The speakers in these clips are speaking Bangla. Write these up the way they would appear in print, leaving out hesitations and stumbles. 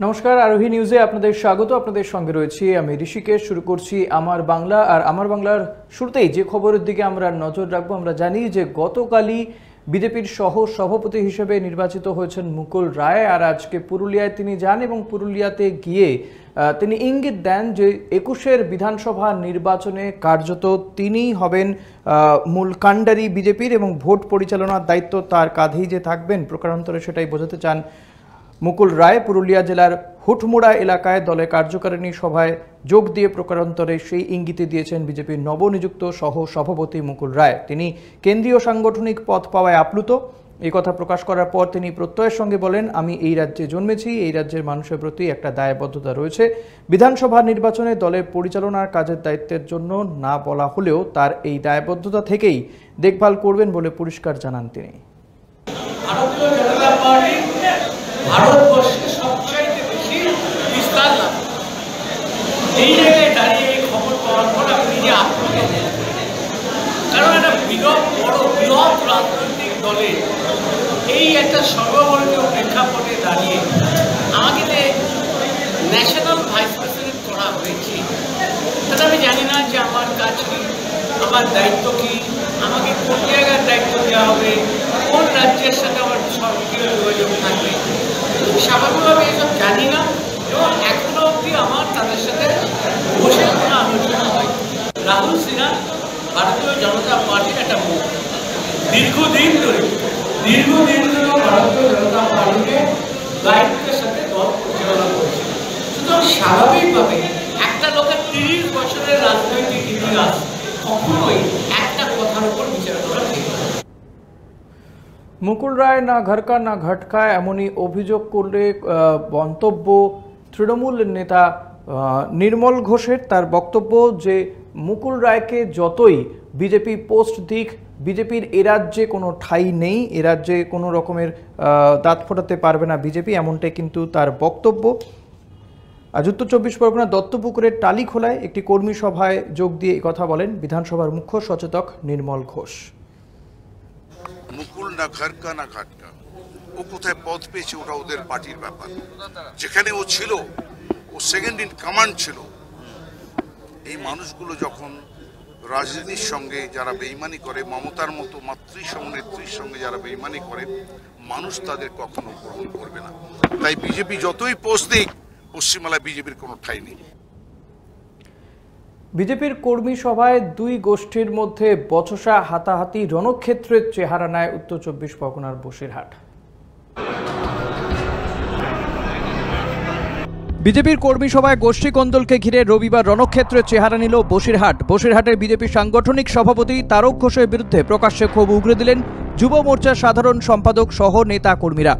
নমস্কার, আরোহী নিউজে আপনাদের স্বাগত। আপনাদের সঙ্গে রয়েছি আমি ঋষিকেশ। শুরু করছি আমার বাংলা। আর আমার বাংলার শুরুতেই যে খবরের দিকে আমরা নজর রাখবো, আমরা জানি যে গতকালই বিজেপির সহ সভাপতি হিসেবে নির্বাচিত হয়েছেন মুকুল রায়। আর আজকে পুরুলিয়ায় তিনি যান এবং পুরুলিয়াতে গিয়ে তিনি ইঙ্গিত দেন যে 21-এর বিধানসভা নির্বাচনে কার্যত তিনিই হবেন মূল কাণ্ডারি বিজেপির এবং ভোট পরিচালনার দায়িত্ব তার কাঁধেই যে থাকবেন, প্রকারান্তরে সেটাই বোঝাতে চান মুকুল রায়। পুরুলিয়া জেলার হুটমুড়া এলাকায় দলে কার্যকারিণী সভায় যোগ দিয়ে প্রকারান্তরে সেই ইঙ্গিতে দিয়েছেন বিজেপির নবনিযুক্ত সহ সভাপতি মুকুল রায়। তিনি কেন্দ্রীয় সাংগঠনিক পদ পাওয়ায় আপ্লুত। এই কথা প্রকাশ করার পর তিনি প্রত্যয়ের সঙ্গে বলেন, আমি এই রাজ্যে জন্মেছি, এই রাজ্যের মানুষের প্রতি একটা দায়বদ্ধতা রয়েছে। বিধানসভা নির্বাচনে দলের পরিচালনার কাজের দায়িত্বের জন্য না বলা হলেও তার এই দায়বদ্ধতা থেকেই দেখভাল করবেন বলে পরিষ্কার জানান তিনি। ভারতবর্ষে সবচাইতে বেশি বিস্তার লাভ, এই জায়গায় দাঁড়িয়ে এই খবর পাওয়ার পর আপনি যে আপনাকে কারণ একটা বৃহৎ রাজনৈতিক দলের এই একটা সর্ববর্ণীয় প্রেক্ষাপটে দাঁড়িয়ে আমাকে যে ন্যাশনাল ভাইস প্রেসিডেন্ট করা হয়েছে, তাহলে আমি জানি না যে আমার কাজ কি, আমার দায়িত্ব কি, আমাকে কোন জায়গার দায়িত্ব দেওয়া হবে, কোন রাজ্যের সাথে আমার সক্রিয় যোগাযোগ থাকবে, স্বাভাবিকভাবে এসব জানি না এবং এখনো অবধি আমার তাদের সাথে বসে কোনো আলোচনা হয়। রাহুল সিনহা ভারতীয় জনতা পার্টির একটা মুখ, দীর্ঘদিন ধরে ভারতীয় জনতা পার্টিকে দায়িত্বের সাথে দল পরিচালনা করছে। সুতরাং স্বাভাবিকভাবে একটা লোকের 30 বছরের রাজনৈতিক ইতিহাস কখনোই একটা কথার উপর বিচার করা ঠিক না। মুকুল রায় না ঘরকা না ঘটকা এমনই অভিযোগ করলে মন্তব্য তৃণমূল নেতা নির্মল ঘোষের। তার বক্তব্য যে মুকুল রায়কে যতই বিজেপি পোস্ট দিক, বিজেপির এ রাজ্যে কোনো ঠাঁই নেই, এ রাজ্যে কোনো রকমের দাঁত ফোটাতে পারবে না বিজেপি, এমনটাই কিন্তু তার বক্তব্য। আজ উত্তর 24 পরগনার দত্তপুকুরের টালিখোলায় একটি কর্মী সভায় যোগ দিয়ে এই কথা বলেন বিধানসভার মুখ্য সচেতক নির্মল ঘোষ। মুকুল না ঘরকা না ঘাটকা, ও কোথায় পদ পেয়েছে ওটা ওদের পার্টির ব্যাপার। যেখানে ও ছিল, ও সেকেন্ড ইন কমান্ড ছিল। এই মানুষগুলো যখন রাজনীতির সঙ্গে যারা বেইমানি করে, মমতার মতো নেত্রীর সঙ্গে যারা বেইমানি করে, মানুষ তাদের কখনো গ্রহণ করবে না। তাই বিজেপি যতই পোস্ট দিক, পশ্চিমবাংলায় বিজেপির কোনো ঠাঁই নেই। বিজেপির কর্মী সভায় দুই গোষ্ঠীর মধ্যে বচসা, হাতাহাতি, রণক্ষেত্রের চেহারা নেয় উত্তর 24 পরগনার বসিরহাট। বিজেপির কর্মী সভায় গোষ্ঠী কোন্দলকে ঘিরে রবিবার রণক্ষেত্রের চেহারা নিল বসিরহাট। বসিরহাটের বিজেপি সাংগঠনিক সভাপতি তারক ঘোষের বিরুদ্ধে প্রকাশ্যে ক্ষোভ উগরে দিলেন যুব মোর্চার সাধারণ সম্পাদক সহ নেতা কর্মীরা।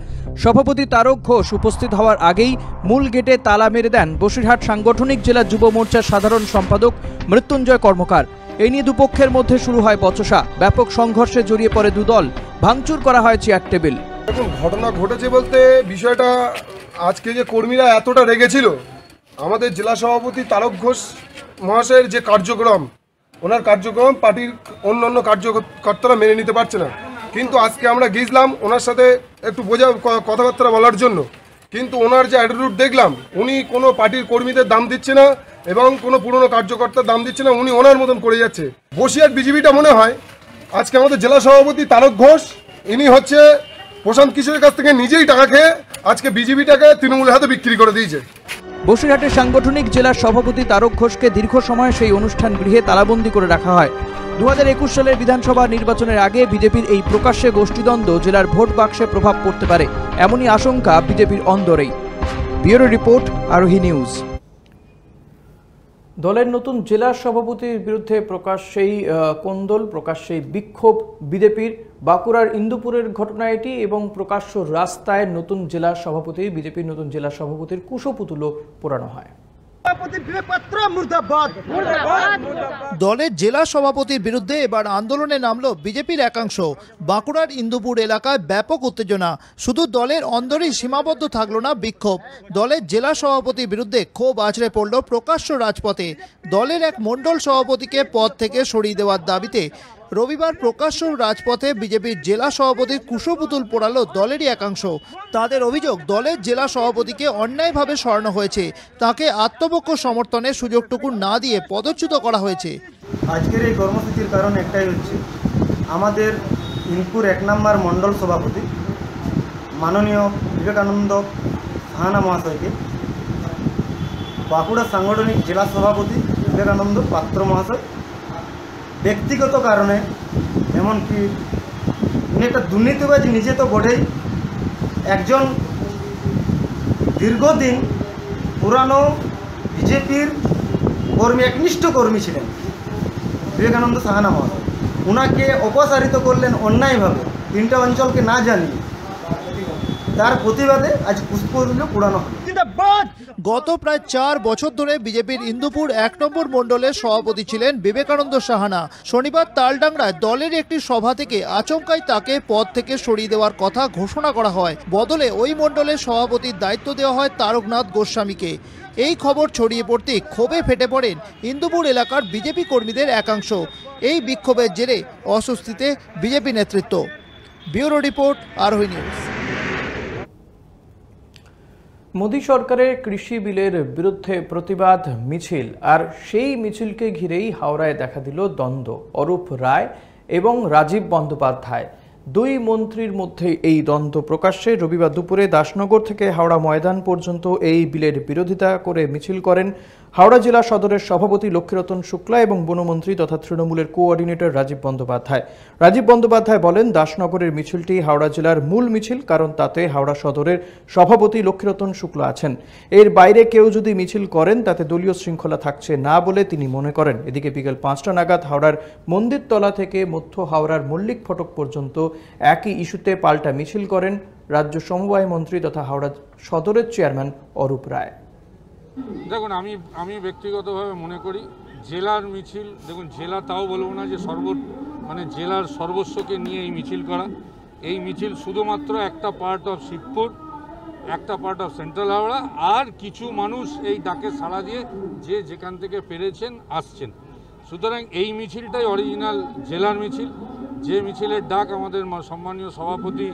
সভাপতি তারক ঘোষ উপস্থিত হওয়ার আগেই মূল গেটে তালা মেরে দেন বসিরহাট সাংগঠনিক জেলা যুব মোর্চার সাধারণ সম্পাদক মৃত্যুঞ্জয় কর্মকার। এই নিয়ে দুপক্ষের মধ্যে শুরু হয় বচসা, ব্যাপক সংঘর্ষে জড়িয়ে পড়ে দুদল, ভাঙচুর করা হয় চেয়ার টেবিল। এখন ঘটনা ঘটেছে বলতে বিষয়টা আজকে যে কর্মীরা এতটা রেগেছিল, আমাদের জেলা সভাপতি তারক ঘোষ মহাশয়ের যে কার্যক্রম, ওনার কার্যক্রম পার্টির অন্যান্য কার্যকর্তারা মেনে নিতে পারছে না। কিন্তু আজকে আমরা গিয়েছিলাম ওনার সাথে একটু কথাবার্তা বলার জন্য, কিন্তু ওনার যে অ্যাটিটিউড দেখলাম, উনি কোনো পার্টির কর্মীদের দাম দিচ্ছে না এবং কোনো পুরনো কার্যকর্তার দাম দিচ্ছে না, উনি ওনার মতন করে যাচ্ছে। বসিরহাট বিজেপিটা মনে হয় আজকে আমাদের জেলা সভাপতি তারক ঘোষ, ইনি হচ্ছে প্রশান্ত কিশোরের কাছ থেকে নিজেই টাকা খেয়ে আজকে বিজেপিটাকে তৃণমূলের হাতে বিক্রি করে দিয়েছে। বসিরহাটের সাংগঠনিক জেলার সভাপতি তারক ঘোষকে দীর্ঘ সময় সেই অনুষ্ঠান গৃহে তালাবন্দি করে রাখা হয়। 2021 সালের বিধানসভা নির্বাচনের আগে বিজেপির এই প্রকাশ্যে গোষ্ঠীদ্বন্দ্ব জেলার ভোট বাক্সে প্রভাব পড়তে পারে, এমনই আশঙ্কা বিজেপির অন্দরেই। ব্যুরো রিপোর্ট, আরোহী নিউজ। দলের নতুন জেলা সভাপতির বিরুদ্ধে প্রকাশ্যেই কোন্দল, প্রকাশ্যেই বিক্ষোভ বিজেপির। বাঁকুড়ার ইন্দুপুরের ঘটনা এটি এবং প্রকাশ্য রাস্তায় নতুন জেলা সভাপতি, বিজেপির নতুন জেলা সভাপতির কুশপুতুলও পোড়ানো হয়। দলের জেলা সভাপতির বিরুদ্ধে এবার আন্দোলনে নামলো বিজেপির একাংশ। বাঁকুড়ার ইন্দুপুর এলাকায় ব্যাপক উত্তেজনা। শুধু দলের অন্দরেই সীমাবদ্ধ থাকলো না বিক্ষোভ, দলের জেলা সভাপতির বিরুদ্ধে ক্ষোভ আছড়ে পড়ল প্রকাশ্য রাজপথে। দলের এক মণ্ডল সভাপতিকে পদ থেকে সরিয়ে দেওয়ার দাবিতে রবিবার প্রকাশ্য রাজপথে বিজেপির জেলা সভাপতির কুশপুতুল পোড়ালো দলেরই একাংশ। তাদের অভিযোগ, দলের জেলা সভাপতিকে অন্যায়ভাবে সরানো হয়েছে, তাকে আত্মপক্ষ সমর্থনের সুযোগটুকু না দিয়ে পদচ্যুত করা হয়েছে। আজকের এই কর্মসূচির কারণ একটাই হচ্ছে, আমাদের ইন্দুপুর 1 নম্বর মণ্ডল সভাপতি মাননীয় বিবেকানন্দ সাহানা মহাশয়কে বাঁকুড়া সাংগঠনিক জেলা সভাপতি বিবেকানন্দ পাত্র মহাশয় ব্যক্তিগত কারণে, এমনকি উনি একটা দুর্নীতিবাজ নিজে তো বটেই, একজন দীর্ঘদিন পুরানো বিজেপির কর্মী, একনিষ্ঠ কর্মী ছিলেন বিবেকানন্দ সাহানা মহাশয়, ওনাকে অপসারিত করলেন অন্যায়ভাবে, 3টা অঞ্চলকে না জানিয়ে। তার প্রতিবাদে আজ পুষ্পগুলো পোড়ানো হয়। গত প্রায় 4 বছর ধরে বিজেপির ইন্দুপুর 1 নম্বর মণ্ডলের সভাপতি ছিলেন বিবেকানন্দ সাহানা। শনিবার তালডাংরায় দলের একটি সভা থেকে আচমকাই তাকে পদ থেকে সরিয়ে দেওয়ার কথা ঘোষণা করা হয়। বদলে ওই মণ্ডলের সভাপতির দায়িত্ব দেওয়া হয় তারকনাথ গোস্বামীকে। এই খবর ছড়িয়ে পড়তে ক্ষোভে ফেটে পড়েন ইন্দুপুর এলাকার বিজেপি কর্মীদের একাংশ। এই বিক্ষোভের জেরে অস্বস্তিতে বিজেপি নেতৃত্ব। ব্যুরো রিপোর্ট, আরোহী নিউজ। মোদী সরকারের কৃষি বিলের বিরুদ্ধে প্রতিবাদ মিছিল, আর সেই মিছিলকে ঘিরেই হাওড়ায় দেখা দিল দ্বন্দ্ব। অরূপ রায় এবং রাজীব বন্দ্যোপাধ্যায়, দুই মন্ত্রীর মধ্যে এই দ্বন্দ্ব প্রকাশ্যে। রবিবার দুপুরে দাসনগর থেকে হাওড়া ময়দান পর্যন্ত এই বিলের বিরোধিতা করে মিছিল করেন হাওড়া জেলা সদরের সভাপতি লক্ষ্মীরতন শুক্লা এবং বনমন্ত্রী তথা তৃণমূলের কোঅর্ডিনেটর রাজীব বন্দ্যোপাধ্যায়। রাজীব বন্দ্যোপাধ্যায় বলেন, দাসনগরের মিছিলটি হাওড়া জেলার মূল মিছিল, কারণ তাতে হাওড়া সদরের সভাপতি লক্ষ্মীরতন শুক্লা আছেন। এর বাইরে কেউ যদি মিছিল করেন তাতে দলীয় শৃঙ্খলা থাকছে না বলে তিনি মনে করেন। এদিকে বিকেল 5টা নাগাদ হাওড়ার মন্দিরতলা থেকে মধ্য হাওড়ার মল্লিক ফটক পর্যন্ত একই ইস্যুতে পাল্টা মিছিল করেন রাজ্য সমবায় মন্ত্রী তথা হাওড়া সদরের চেয়ারম্যান অরূপ রায়। দেখুন, আমি ব্যক্তিগতভাবে মনে করি জেলার মিছিল, দেখুন জেলা তাও বলবো না যে জেলার সর্বস্বকে নিয়ে এই মিছিল করা। এই মিছিল শুধুমাত্র একটা পার্ট অফ শিবপুর, একটা পার্ট অফ সেন্ট্রাল হাওড়া, আর কিছু মানুষ এই ডাকে সাড়া দিয়ে যে যেখান থেকে পেরেছেন আসছেন। সুতরাং এই মিছিলটাই অরিজিনাল জেলার মিছিল, যে মিছিলের ডাক আমাদের সম্মানীয় সভাপতি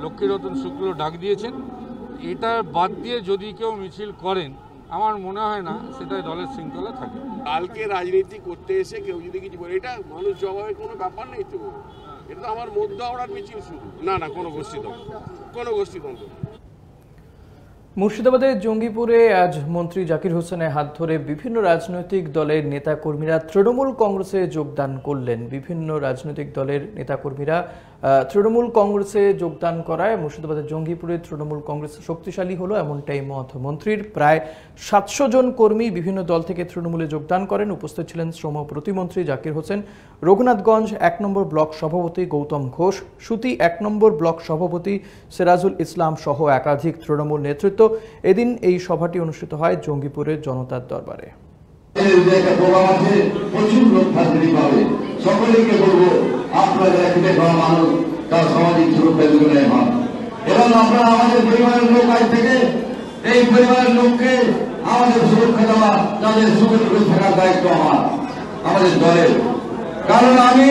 লক্ষ্মীরতন শুক্ল ডাক দিয়েছেন। এটা বাদ দিয়ে যদি কেউ মিছিল করেন, আমার মনে হয় না সেটাই দলের শৃঙ্খলা থাকে। কালকে রাজনীতি করতে এসে কেউ যদি কিছু বলে, এটা মানুষ জবাবের কোনো ব্যাপার নেই তো। এটা তো আমার মধ্য হাওড়ার মিছিল শুধু না, কোনো গোষ্ঠীতন্ত্র। মুর্শিদাবাদের জঙ্গিপুরে আজ মন্ত্রী জাকির হোসেনের হাত ধরে বিভিন্ন রাজনৈতিক দলের নেতাকর্মীরা তৃণমূল কংগ্রেসে যোগদান করলেন। বিভিন্ন রাজনৈতিক দলের নেতাকর্মীরা তৃণমূল কংগ্রেসে যোগদান করায় মুর্শিদাবাদের জঙ্গিপুরে তৃণমূল কংগ্রেস শক্তিশালী হলো, এমনটাই মত মন্ত্রীর। প্রায় 700 জন কর্মী বিভিন্ন দল থেকে তৃণমূলে যোগদান করেন। উপস্থিত ছিলেন শ্রম প্রতিমন্ত্রী জাকির হোসেন, রঘুনাথগঞ্জ 1 নম্বর ব্লক সভাপতি গৌতম ঘোষ, সুতি 1 নম্বর ব্লক সভাপতি সিরাজুল ইসলাম সহ একাধিক তৃণমূল নেতৃত্ব। এদিন এই সভাটি অনুষ্ঠিত হয় জঙ্গিপুরের জনতার দরবারে। সকলকে বলবো, আপনারা খেটে খাওয়া মানুষ, তার সামাজিক সুরক্ষা যোজনায় হন এবং আপনারা আমাদের পরিবারের লোক, আজ থেকে এই পরিবারের লোককে আমাদের সুরক্ষা দেওয়া, তাদের সুখে সুখে থাকার দায়িত্ব আমাদের দলের। কারণ আমি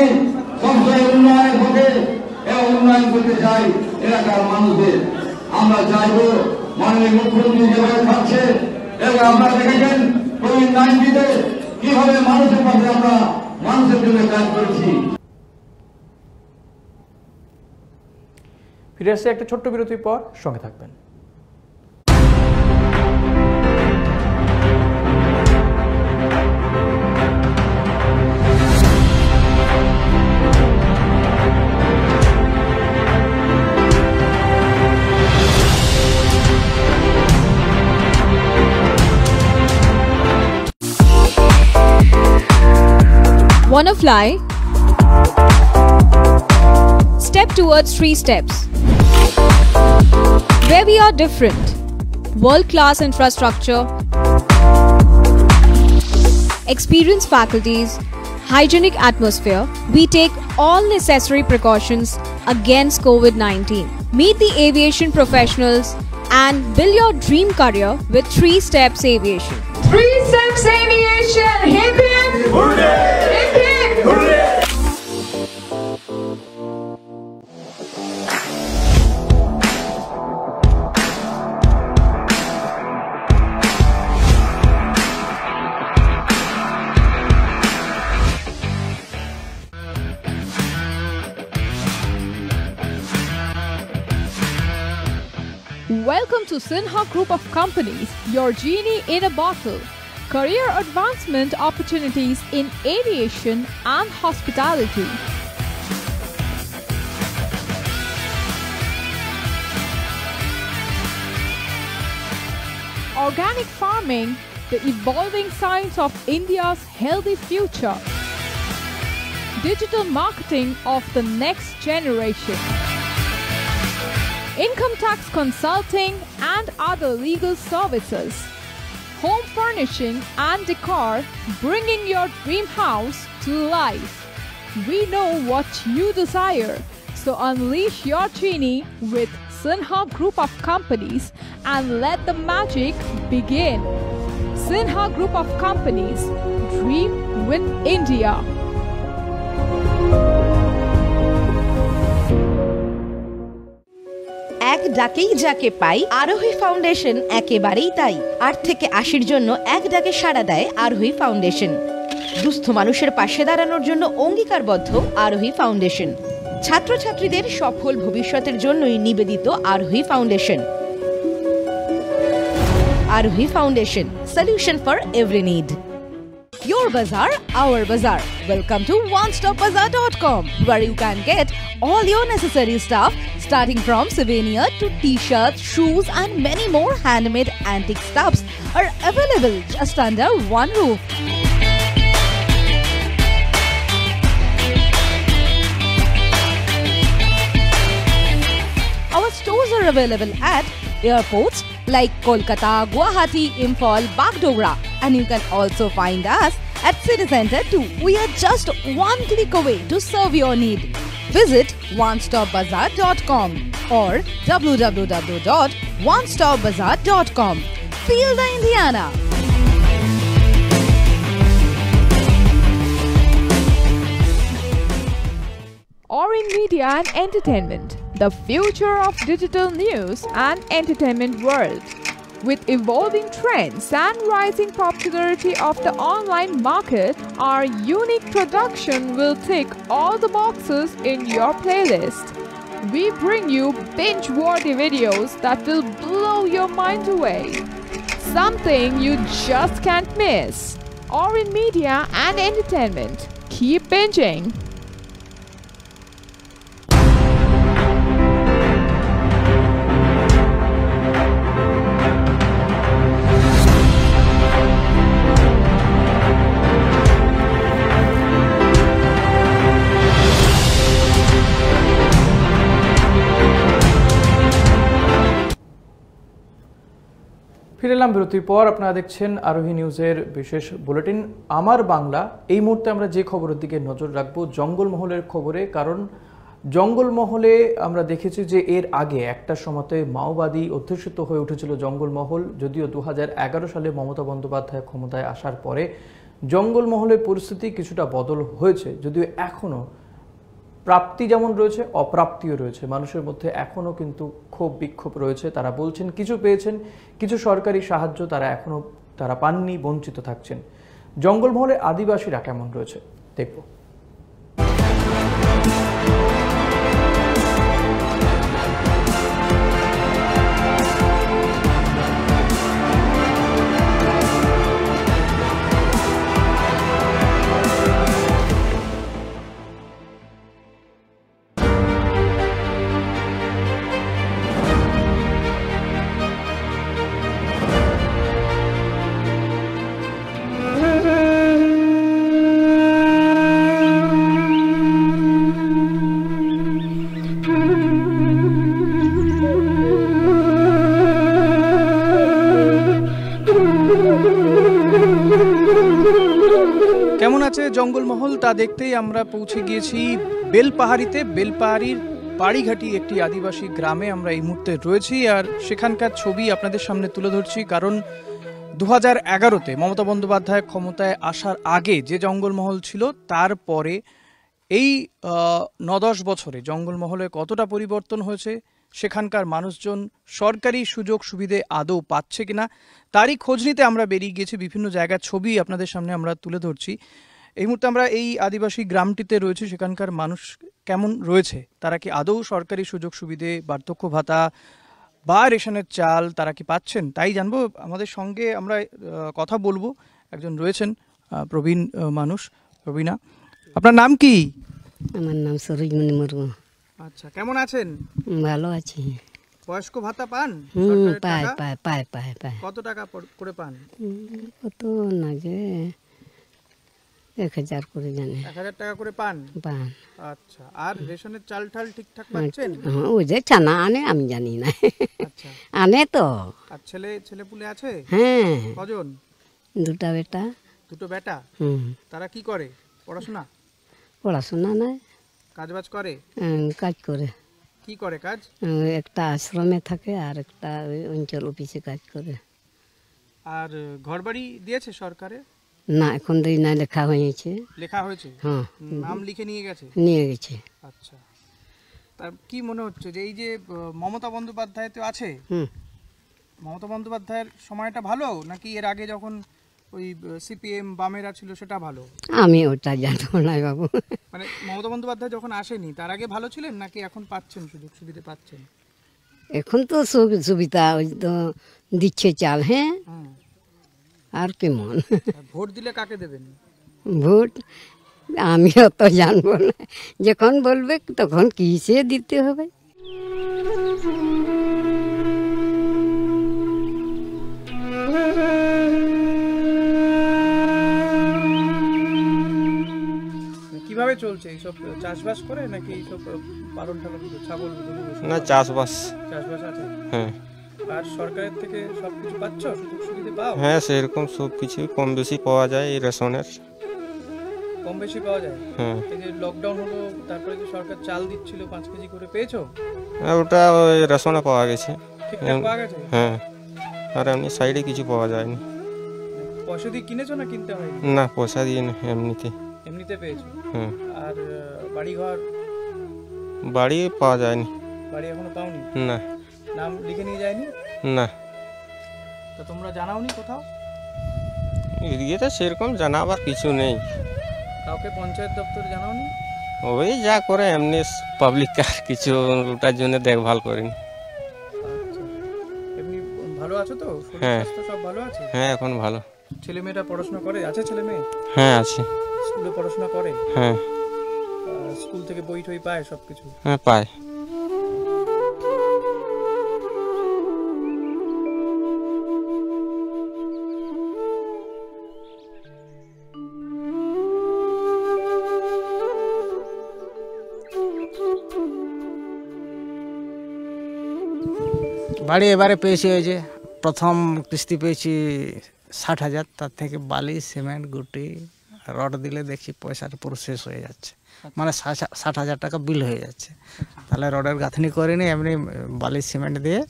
সবসময় উন্নয়নের পথে এবং উন্নয়ন করতে চাই এলাকার মানুষদের। আমরা চাইবো মাননীয় মুখ্যমন্ত্রী যেভাবে থাকছে, এবং আপনারা দেখেছেন কোভিড-19-তে কিভাবে মানুষের পাশে আমরা মানুষের জন্য কাজ করছি। ফিরে আসছে একটা ছোট্ট বিরতির পর, সঙ্গে থাকবেন। Wanna fly? Step towards 3 steps. Where we are different. World-class infrastructure, experienced faculties, hygienic atmosphere, we take all necessary precautions against COVID-19. Meet the aviation professionals and build your dream career with 3 Steps Aviation. 3 Steps Aviation! Hip hip! Hooray! Hip hip! Hooray! Welcome to Sinha Group of Companies, your genie in a bottle. Career advancement opportunities in aviation and hospitality. Organic farming, the evolving science of India's healthy future. Digital marketing of the next generation. Income tax consulting and other legal services. Home furnishing and decor, bringing your dream house to life. We know what you desire, so unleash your genie with Sinha Group of Companies and let the magic begin. Sinha Group of Companies, dream with India. এক ডাকেই যাকে পাই, আরোহী ফাউন্ডেশন একেবারেই তাই। 8 থেকে 80-র জন্য এক ডাকে সাড়া দেয় আরোহী ফাউন্ডেশন। দুস্থ মানুষের পাশে দাঁড়ানোর জন্য অঙ্গীকারবদ্ধ আরোহী ফাউন্ডেশন। ছাত্রছাত্রীদের সফল ভবিষ্যতের জন্যই নিবেদিত আরোহী ফাউন্ডেশন। আরোহী foundation, solution for every need. Your bazaar, our bazaar. Welcome to onestopbazaar.com, where you can get all your necessary stuff starting from souvenir to t-shirts, shoes and many more handmade antique stuffs are available just under one roof. Our stores are available at airports like Kolkata, Guwahati, Imphal, Bagdogra, and you can also find us at City Center too. We are just one click away to serve your need. Visit onestopbazaar.com or www.onestopbazaar.com. Feel the Indiana. Orin Media and Entertainment, the future of digital news and entertainment world. With evolving trends and rising popularity of the online market, our unique production will tick all the boxes in your playlist. We bring you binge-worthy videos that will blow your mind away. Something you just can't miss. Orin Media and Entertainment. Keep binging. ফিরে এলাম বিরতির পর। আপনারা দেখছেন আরোহী নিউজের বিশেষ বুলেটিন আমার বাংলা। এই মুহূর্তে আমরা যে খবরের দিকে নজর রাখবো জঙ্গলমহলের খবরে, কারণ জঙ্গলমহলে আমরা দেখেছি যে এর আগে একটা সময়তে মাওবাদী অধ্যুষিত হয়ে উঠেছিল জঙ্গলমহল। যদিও 2011 সালে মমতা বন্দ্যোপাধ্যায় ক্ষমতায় আসার পরে জঙ্গলমহলের পরিস্থিতি কিছুটা বদল হয়েছে, যদিও এখনও প্রাপ্তি যেমন রয়েছে অপ্রাপ্তিও রয়েছে। মানুষের মধ্যে এখনও কিন্তু ক্ষোভ বিক্ষোভ রয়েছে। তারা বলছেন কিছু পেয়েছেন, কিছু সরকারি সাহায্য তারা পাননি, বঞ্চিত থাকছেন। জঙ্গলমহলে আদিবাসীরা কেমন রয়েছে দেখব। আছে জঙ্গলমহল তা দেখতেই আমরা পৌঁছে গিয়েছি বেলপাহাড়িতে। বেলপাহাড়ির পাড়িঘাটি একটি আদিবাসী গ্রামে আমরা এই মুহূর্তে রয়েছি, আর সেখানকার ছবি আপনাদের সামনে তুলে ধরছি। কারণ 2011-তে মমতা বন্দ্যোপাধ্যায় ক্ষমতায় আসার আগে যে জঙ্গলমহল ছিল, তারপরে এই 9-10 বছরে জঙ্গলমহলে কতটা পরিবর্তন হয়েছে, সেখানকার মানুষজন সরকারি সুযোগ সুবিধে আদৌ পাচ্ছে কিনা, তারই খোঁজ নিতে আমরা বেরিয়ে গিয়েছি। বিভিন্ন জায়গার ছবি আপনাদের সামনে আমরা তুলে ধরছি। এই মুহূর্তে আমরা এই আদিবাসী গ্রামটিতে রয়েছি। সেখানকার মানুষ কেমন রয়েছে, তারা কি আদৌ সরকারি সুযোগ সুবিধে, বার্ধক্য ভাতা বা রেশনের চাল তারা কি পাচ্ছেন, তাই জানবো। আমাদের সঙ্গে আমরা কথা বলবো। একজন রয়েছেন প্রবীণ মানুষ, প্রবীণা। আপনার নাম কি? আমার নাম সরোজমণি মুর্মু। আচ্ছা, কেমন আছেন? ভালো আছি। বয়স্ক ভাতা পান? পায় পায় পায় পায় পায়। কত টাকা করে পান? কত না যে 1000 করে জানে। 1000 টাকা করে পান? পান। আচ্ছা, আর রেশনের চাল ঠাল ঠিকঠাক পাচ্ছেন? হ্যাঁ, ওই যে চানা আনে, আমি জানি না। আচ্ছা, আনে তো। আর ছেলেপুলে আছে? হ্যাঁ। কজন? 2টা বেটা। 2টো বেটা? তারা কি করে? পড়াশোনা? পড়াশোনা নাই, কাজবাজ করে? কাজ করে। কি করে কাজ? একটা আশ্রমে থাকে আর একটা অঞ্চল অফিসে কাজ করে। আর ঘরবাড়ি দিয়েছে সরকারে? না, এখন দেই না, লেখা হয়েছে। লেখা হয়েছে? হ্যাঁ। নাম লিখে নিয়ে গেছে? নিয়ে গেছে। আচ্ছা, তার কি মনে হচ্ছে যে এই যে মমতা বন্দ্যোপাধ্যায় তো আছে, মমতা বন্দ্যোপাধ্যায়ের সময়টা ভালো নাকি এর আগে যখন ওই সিপিএম বামেরা ছিল সেটা ভালো? আমি ওটা জানবো না বাবু। মানে মমতা বন্দ্যোপাধ্যায় যখন আসেনি তার আগে ভালো ছিলেন নাকি এখন পাচ্ছেন, সুযোগ সুবিধা পাচ্ছেন? এখন তো সুবিধা ওই তো দিচ্ছে চাল। হ্যাঁ, আর কেমন? ভোট দিলে কাকে দেবেন? ভোট আমি অত জানবো না, যখন বলবে তখন কিসে দিতে হবে। কিভাবে চলছে এইসব? চাষবাস করে নাকি এইসব পালন টালন, ছাগল? না, চাষবাস। চাষবাস আছে? হ্যাঁ। আর সরকারের থেকে সবকিছু পাচ্ছ, সুযোগ সুবিধা পাও? হ্যাঁ, সেরকম সব কিছু কম বেশি পাওয়া যায়। এই রেশনের কম বেশি পাওয়া যায়? হ্যাঁ। এই যে লকডাউন হলো, তারপরে যে সরকার চাল দিচ্ছিল 5 কেজি করে, পেয়েছো? হ্যাঁ, ওটা ওই রেশনে পাওয়া গেছে। ঠিকঠাক পাওয়া গেছে? হ্যাঁ, আর এমনি সাইডে কিছু পাওয়া যায়নি। পয়সা দিয়ে কিনেছো না কিনতে হয়নি? না, পয়সা দিয়ে না, এমনিতে। এমনিতে পেয়েছো? হ্যাঁ। আর বাড়ি ঘর? বাড়ি পাওয়া যায়নি। বাড়ি এখনো পাওনি? না। নাম লিখে নিয়ে যায়নি? না। তো তোমরা জানাওনি কোথাও? এদিকে তো সেরকম জানাবার কিছু নেই। কাউকে পঞ্চায়েত দপ্তরে জানাওনি? ওই যা করে এমনি পাবলিক আর কিছু ওটার জন্য দেখভাল করিনি। আচ্ছা, এমনি ভালো আছো তো? হ্যাঁ। স্বাস্থ্য সব ভালো আছে? হ্যাঁ, এখন ভালো। ছেলে মেয়েরা পড়াশোনা করে? আছে ছেলে মেয়ে? হ্যাঁ, আছে। স্কুলে পড়াশোনা করে? হ্যাঁ। স্কুল থেকে বই টই পায় সব কিছু? হ্যাঁ, পায়। বাড়ি এবারে পেয়েছি, ওই যে প্রথম কিস্তি পেয়েছি 60,000, তার থেকে বালি, সিমেন্ট, গুটি, রড দিলে দেখি পয়সার পুরো শেষ হয়ে যাচ্ছে। মানে 60,000 টাকা বিল হয়ে যাচ্ছে। তাহলে রডের গাঁথনি করিনি, এমনি বালি সিমেন্ট দিয়ে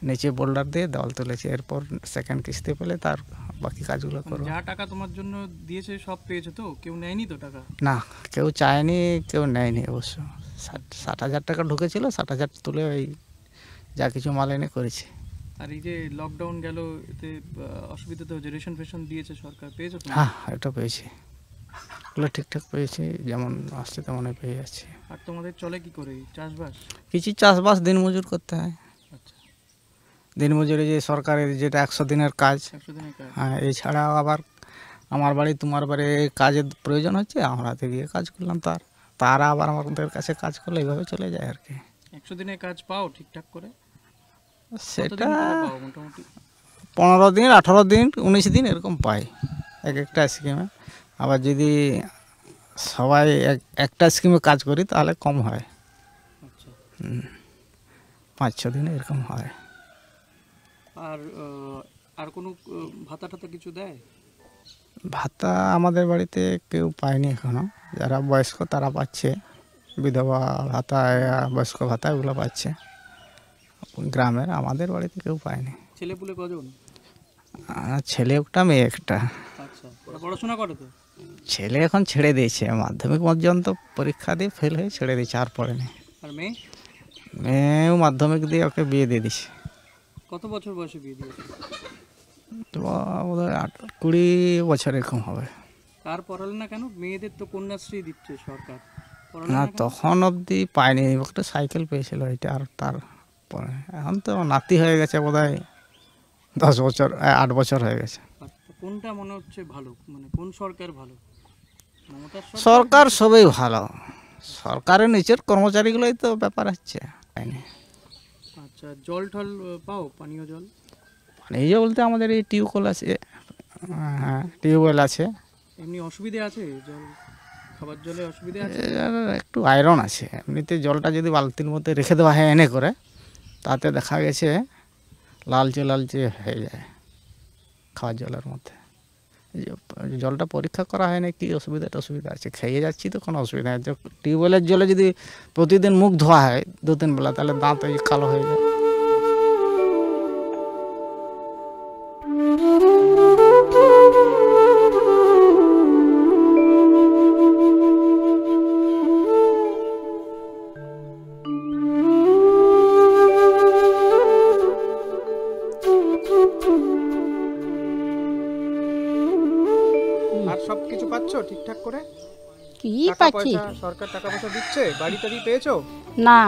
নিচে বোল্ডার দিয়ে দেওয়াল তুলেছি। এরপর সেকেন্ড কিস্তি পেলে তার বাকি কাজগুলো করবো। যা টাকা তোমার জন্য দিয়েছে সব পেয়েছো তো? কেউ নেয়নি তো টাকা? না, কেউ চায়নি, কেউ নেয়নি অবশ্য। 60,000 টাকা ঢুকেছিল, 60,000 তুলে ওই যা কিছু মাল এনে করেছি। আর এই যে লকডাউন গেল, এতে অসুবিধা তো হচ্ছে, রেশন ফেশন দিয়েছে সরকার, পেয়েছো তো? হ্যাঁ, এটা পেয়েছি, ওগুলো ঠিকঠাক পেয়েছি, যেমন আসছে তেমনই পেয়ে যাচ্ছি। আর তোমাদের চলে কি করে? চাষবাস? কিছু চাষবাস দিনমজুর করতে হয়। আচ্ছা, দিনমজুরি যে সরকারের যেটা 100 দিনের কাজ। 100 দিনের কাজ? হ্যাঁ, এছাড়াও আবার আমার বাড়ি তোমার বাড়ি কাজের প্রয়োজন হচ্ছে, আমরা তো গিয়ে কাজ করলাম, তারা আবার আমাদের কাছে কাজ করলে এইভাবে চলে যায় আর কি। 100 দিনের কাজ পাও ঠিকঠাক করে? সেটা মোটামুটি 15 দিন, 18 দিন, 19 দিন এরকম পাই এক একটা স্কিমে। আবার যদি সবাই একটা স্কিমে কাজ করি তাহলে কম হয়। আচ্ছা, 5-6 দিন এরকম হয়। আর কোনো ভাতা টাতা কিছু দেয়? ভাতা আমাদের বাড়িতে কেউ পায়নি এখনো, যারা বয়স্ক তারা পাচ্ছে, বিধবা ভাতা, বয়স্ক ভাতা এগুলো পাচ্ছে গ্রামের। আমাদের বাড়িতে কেউ পায়নি। ছেলেপুলে কজন? ছেলে একটা, মেয়ে একটা। আচ্ছা, ওরা পড়াশোনা করে তো? ছেলে এখন ছেড়ে দিয়েছে, মাধ্যমিক পর্যন্ত পরীক্ষা দিয়ে ফেল হয়ে ছেড়ে দিয়েছে, আর পড়েনি। আর মেয়ে? মেয়েও মাধ্যমিক দিয়ে ওকে বিয়ে দিয়ে দিছে। কত বছর বয়সে বিয়ে দিয়েছে? তো বোধহয় 20 বছর এরকম হবে। তার পড়ালে না কেন? মেয়েদের তো কন্যাশ্রী দিচ্ছে সরকার। না, তখন অবধি পায়নি, একটা সাইকেল পেয়েছিল এটা, আর তারপরে এখন তো নাতি হয়ে গেছে বোধহয় 10 বছর, 8 বছর হয়ে গেছে। কোনটা মনে হচ্ছে ভালো, মানে কোন সরকার ভালো? সরকার সবই ভালো, সরকারের নিচের কর্মচারীগুলোই তো ব্যাপার হচ্ছে। আচ্ছা, জল টল পাও? পানীয় জল? পানীয় বলতে আমাদের এই টিউবওয়েল আছে, হ্যাঁ টিউবওয়েল আছে। এমনি অসুবিধা আছে? জল, খাবার জলে অসুবিধা আছে? একটু আয়রন আছে। এমনিতে জলটা যদি বালতির মধ্যে রেখে দেওয়া হয় এনে করে, তাতে দেখা গেছে লালচে লালচে হয়ে যায় খাওয়ার জলের মধ্যে। জলটা পরীক্ষা করা হয় না, কি অসুবিধা আছে, খেয়ে যাচ্ছি তো কোনো অসুবিধা নেই। টিউবওয়েলের জলে যদি প্রতিদিন মুখ ধোয়া হয় 2-3 বেলা, তাহলে দাঁত কালো হয়ে যায়। আর সব কিছু পাচ্ছো ঠিকঠাক করে? কি পাচ্ছি? সরকার টাকা পয়সা দিচ্ছে? বাড়ি টাড়ি পেয়েছো? না।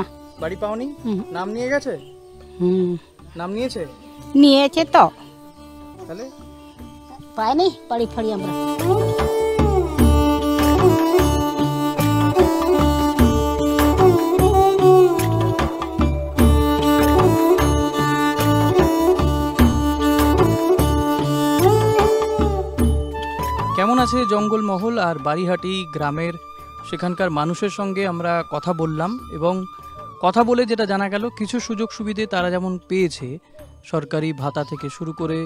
বাড়ি পাওনি? নাম নিয়ে গেছে? নাম নিয়েছে? নিয়েছে তো। তাহলে পাইনি বাড়ি ফাড়ি আমরা। কেমন আছে জঙ্গলমহল আর বাড়িহাটি গ্রামের সেখানকার মানুষের সঙ্গে আমরা কথা বললাম, এবং কথা বলে যেটা জানা গেল, কিছু সুযোগ সুবিধে তারা যেমন পেয়েছে, সরকারি ভাতা থেকে শুরু করে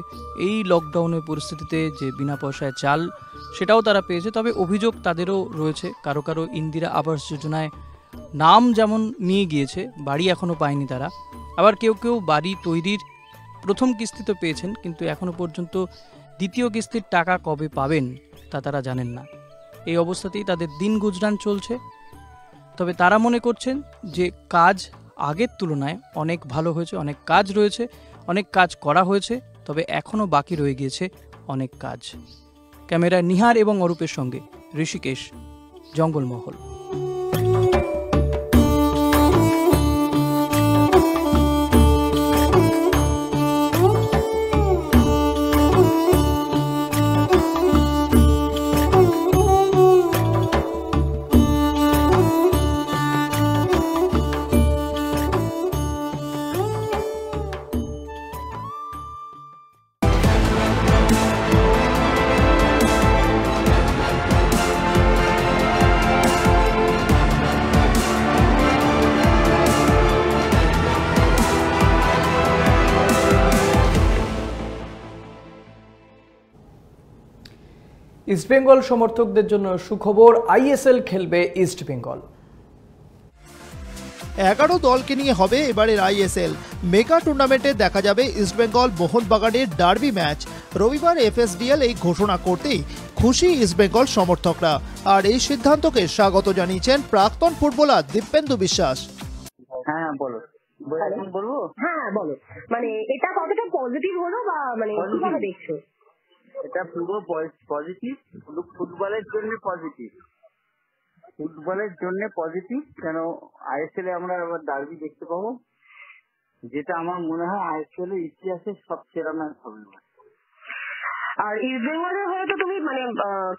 এই লকডাউনের পরিস্থিতিতে যে বিনা পয়সায় চাল, সেটাও তারা পেয়েছে। তবে অভিযোগ তাদেরও রয়েছে, কারো কারো ইন্দিরা আবাস যোজনায় নাম যেমন নিয়ে গিয়েছে, বাড়ি এখনও পায়নি তারা। আবার কেউ কেউ বাড়ি তৈরির প্রথম কিস্তি তো পেয়েছেন, কিন্তু এখনও পর্যন্ত দ্বিতীয় কিস্তির টাকা কবে পাবেন তা তারা জানেন না। এই অবস্থাতেই তাদের দিন গুজরান চলছে। তবে তারা মনে করছেন যে কাজ আগের তুলনায় অনেক ভালো হয়েছে, অনেক কাজ রয়েছে, অনেক কাজ করা হয়েছে, তবে এখনও বাকি রয়ে গিয়েছে অনেক কাজ। ক্যামেরায় নিহার এবং অরূপের সঙ্গে ঋষিকেশ, জঙ্গলমহল। ইস্টবেঙ্গল সমর্থকদের জন্য সুখবর, আইএসএল খেলবে ইস্টবেঙ্গল। 11 দলকে নিয়ে হবে এবারের আইএসএল মেগা টুর্নামেন্টে। দেখা যাবে ইস্টবেঙ্গল মোহনবাগানের ডার্বি ম্যাচ। রবিবার এফএসডিএল এই ঘোষণা করতেই খুশি ইস্টবেঙ্গল সমর্থকরা, আর এই সিদ্ধান্তকে স্বাগত জানিয়েছেন প্রাক্তন ফুটবলার দীপেন্দু বিশ্বাস। হ্যাঁ বলো। বলবো? হ্যাঁ বলো। মানে এটা কতটা পজিটিভ হলো, বা মানে কিভাবে দেখছো? এটা পুরো পজিটিভ, ফুটবলের জন্য পজিটিভ, ফুটবলের জন্য পজিটিভ। কেন আইএসএল এ আমরা আবার ডার্বি দেখতে পাবো, যেটা আমার মনে হয় আইএসএল এর ইতিহাসের সবচেয়ে সেরা ম্যাচ হবে। আর ইস্টবেঙ্গলের হয়ে তো তুমি মানে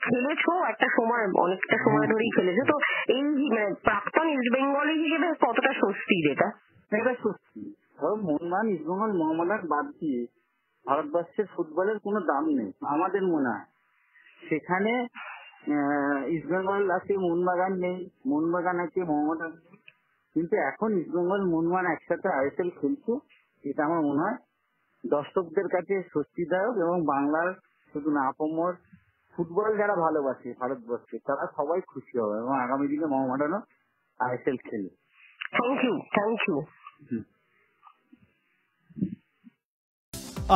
খেলেছো একটা সময়, অনেকটা সময় ধরেই খেলেছো, তো এই মানে প্রাক্তন ইস্টবেঙ্গলি হিসেবে কতটা স্বস্তি? যেটা এটা স্বস্তি, ধরো মোহনবাগান, ইস্টবেঙ্গল, মোহামেডান বাদ দিয়ে ভারতবর্ষের ফুটবলের কোনো দাম নেই আমাদের মনে হয়। সেখানে ইস্টবেঙ্গল আছে, মোহনবাগান নেই, মোহনবাগান আছে, মোহামেডান নেই, কিন্তু এখন ইস্টবেঙ্গল মোহনবাগান একসাথে আইএসএল খেলছে, এটা আমার মনে হয় দর্শকদের কাছে স্বস্তিদায়ক, এবং বাংলার শুধু না আপামর ফুটবল যারা ভালোবাসে ভারতবর্ষে তারা সবাই খুশি হবে এবং আগামী দিনে মোহামেডানও ISL খেলে। Thank you, thank you.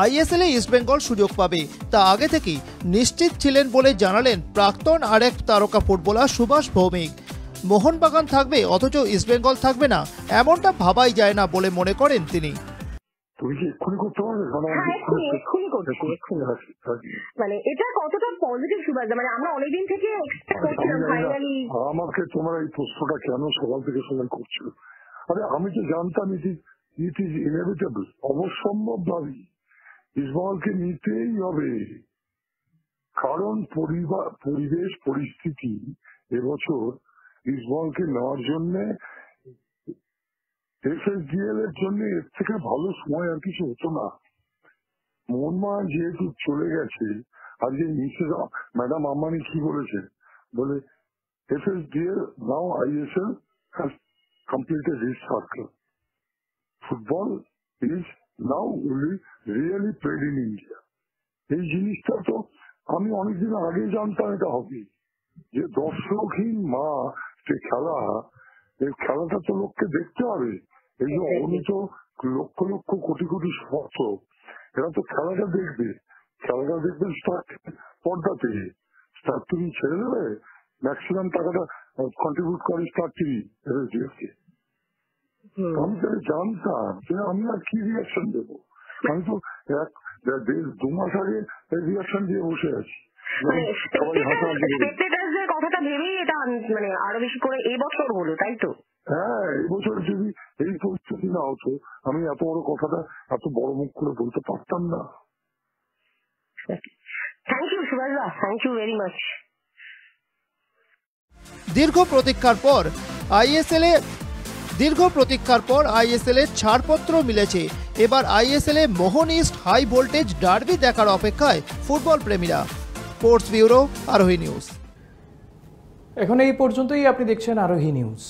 আইএসএলে East Bengal সুযোগ পাবে তা আগে থেকেই নিশ্চিত ছিলেন বলে জানালেন প্রাক্তন আরেক তারকা ফুটবলার সুভাষ ভৌমিক। মোহনবাগান থাকবে অথচ ইস্টবেঙ্গল থাকবে না, এমনটা ভাবাই যায় না বলে মনে করেন তিনি। মানে এটা কতটা পজিটিভ সুভাষ, মানে আমরা অনেকদিন থেকে এক্সপেক্ট করছিলাম ফাইনালি। আমাকে তোমরা এই প্রশ্নটা কেন সকাল থেকে সবাই করছো? আরে আমি তো জানতাম ইট ইজ ইনএভিটেবল, অবশ্যম্ভব দাবি ইসমাইলকে নিতেই হবে, কারণ পরিবেশ পরিস্থিতি এবছর ইসমাইলকে নেওয়ার জন্য FSDL এর জন্য এর থেকে ভালো সময় আর কিছু হতো না। মোহনবাগান যেহেতু চলে গেছে, আজকে মিসেস ম্যাডাম আম্বানি কি বলেছে, বলে FSDL now ISL has completed its circle. Football is now really played in India. এই জিনিসটা তো আমি অনেকদিন আগে জানতাম এটা হবে, যে দর্শকহীন মা যে খেলা, এই খেলাটা তো লোককে দেখতে হবে। এই যে অগণিত লক্ষ লক্ষ কোটি কোটি সমর্থক, এরা তো খেলাটা দেখবে স্টার পর্দা থেকে। স্টার টিভি ছেড়ে দেবে, ম্যাক্সিমাম টাকাটা কন্ট্রিবিউট করে স্টার টিভি FSDF-কে। আমি তো জানতাম যে আমি আর কি রিয়াকশন দেবো, আমি তো 2 মাস আগে রিয়াকশন দিয়ে বসে আছি। কথাটা ভেবেই এটা মানে আরো বেশি করে এবছর হলো, তাই তো? হ্যাঁ, এবছর যদি এই পরিস্থিতি না হতো আমি এত বড় কথাটা এত বড় মুখ করে বলতে পারতাম না। Thank you Subhash da, thank you very much. দীর্ঘ প্রতীক্ষার পর আইএসএল এ ছাড়পত্র মিলেছে। এবার আইএসএল এ Mohun East high voltage derby দেখার অপেক্ষায় ফুটবল প্রেমীরা। Sports bureau, Arohi news. এখন এই পর্যন্তই, আপনি দেখছেন আরোহী নিউজ।